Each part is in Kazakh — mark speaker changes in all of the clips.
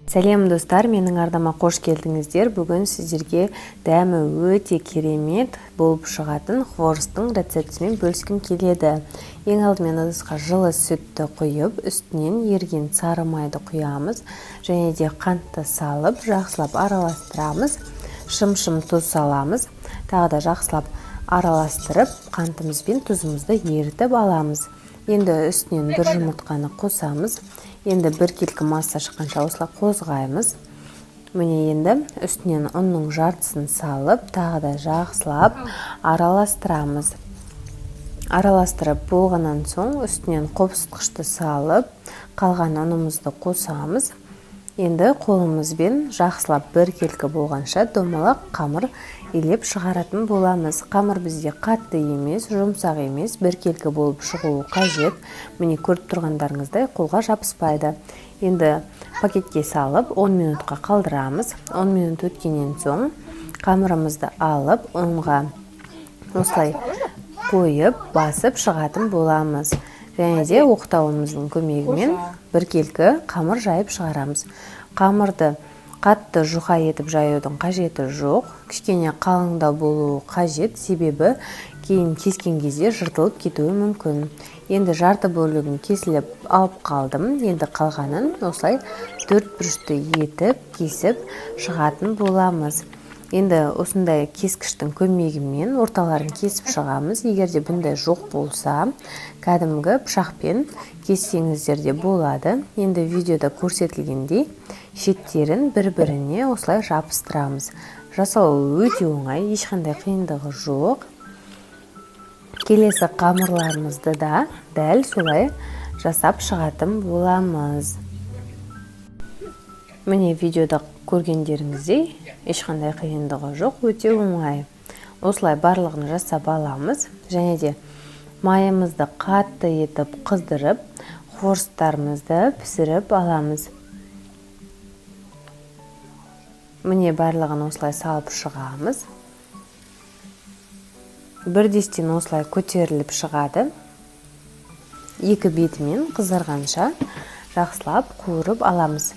Speaker 1: Сәлем достар, менің ардама қош келдіңіздер. Бүгін сіздерге дәмі өте керемет болып шығатын хворостың рецептісімен бөліскім келеді. Ең алдымен ыдысқа жылы сүтті құйып, үстінен еріген сары майды құямыз, және де қантты салып, жақсылап араластырамыз. Шым-шым тұз саламыз. Тағы да жақсылап араластырып, қантымыз бен тұзымызды ерітіп аламыз. Енді үстінен бір жұмыртқаны қосамыз. Енді бір келкі масса шыққанша осылай қозғаймыз. Міне енді үстінен ұнның жартысын салып, тағы да жақсылап араластырамыз. Араластырып болғаннан соң үстінен қопсытқышты салып, қалған ұнымызды қосамыз. Енді қолымызбен жақсылап бір келкі болғанша домалақ қамыр илеп шығаратын боламыз. Қамыр бізде қатты емес, жұмсақ емес, бір келкі болып шығуы қажет. Міне көріп тұрғандарыңыздай қолға жабыспайды. Енді пакетке салып 10 минутқа қалдырамыз. 10 минут өткеннен соң қамырымызды алып, ұнға осылай қойып, басып шығатын боламыз. Және де оқтауымыздың көмегімен бір келкі қамыр жайып шығарамыз. Қамырды қатты жұқа етіп жаюдың қажеті жоқ. Кішкене қалыңдау болуы қажет, себебі кейін кескен кезде жыртылып кетуі мүмкін. Енді жарты бөлігін кесіліп алып қалдым. Енді қалғанын осылай төрт бұрышты етіп, кесіп шығатын боламыз. Енді осындай кескіштің көмегімен орталарын кесіп шығамыз. Егер де бұндай жоқ болса, кәдімгі пышақпен кессеңіздер де болады. Енді видеода көрсетілгендей шеттерін бір-біріне осылай жабыстырамыз. Жасау өте оңай, ешқандай қиындығы жоқ. Келесі қамырларымызды да дәл солай жасап шығатын боламыз. Міне видеода көргендеріңіздей ешқандай қиындығы жоқ, өте оңай. Осылай барлығын жасап аламыз. Және де майымызды қатты етіп қыздырып, хворостарымызды пісіріп аламыз. Міне барлығын осылай салып шығамыз. Бірдестен осылай көтеріліп шығады. Екі бетімен қызарғанша жақсылап қуырып аламыз.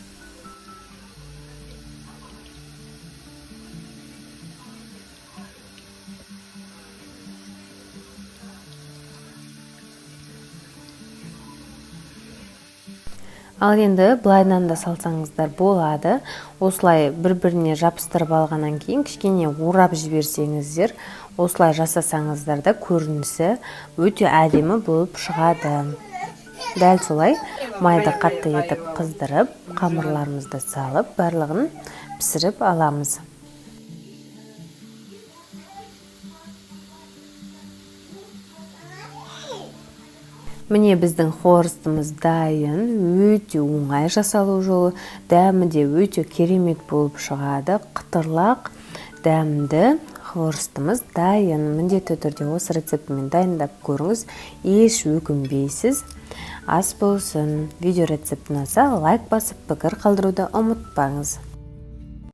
Speaker 1: Ал енді былайдан да салсаңыздар болады. Осылай бір-біріне жабыстырып алғаннан кейін кішкене орап жіберсеңіздер, осылай жасасаңыздар да көрінісі өте әдемі болып шығады. Дәл солай майды қатты етіп қыздырып, қамырларымызды салып, барлығын пісіріп аламыз. Міне біздің хворостымыз дайын, өте оңай жасалу жолы, дәмі де өте керемет болып шығады. Қытырлақ, дәмді хворостымыз дайын. Міндетті түрде осы рецептімен дайындап көріңіз, еш өкінбейсіз. Ас болсын. Видео рецепт ұнаса лайк басып, пікір қалдыруды ұмытпаңыз.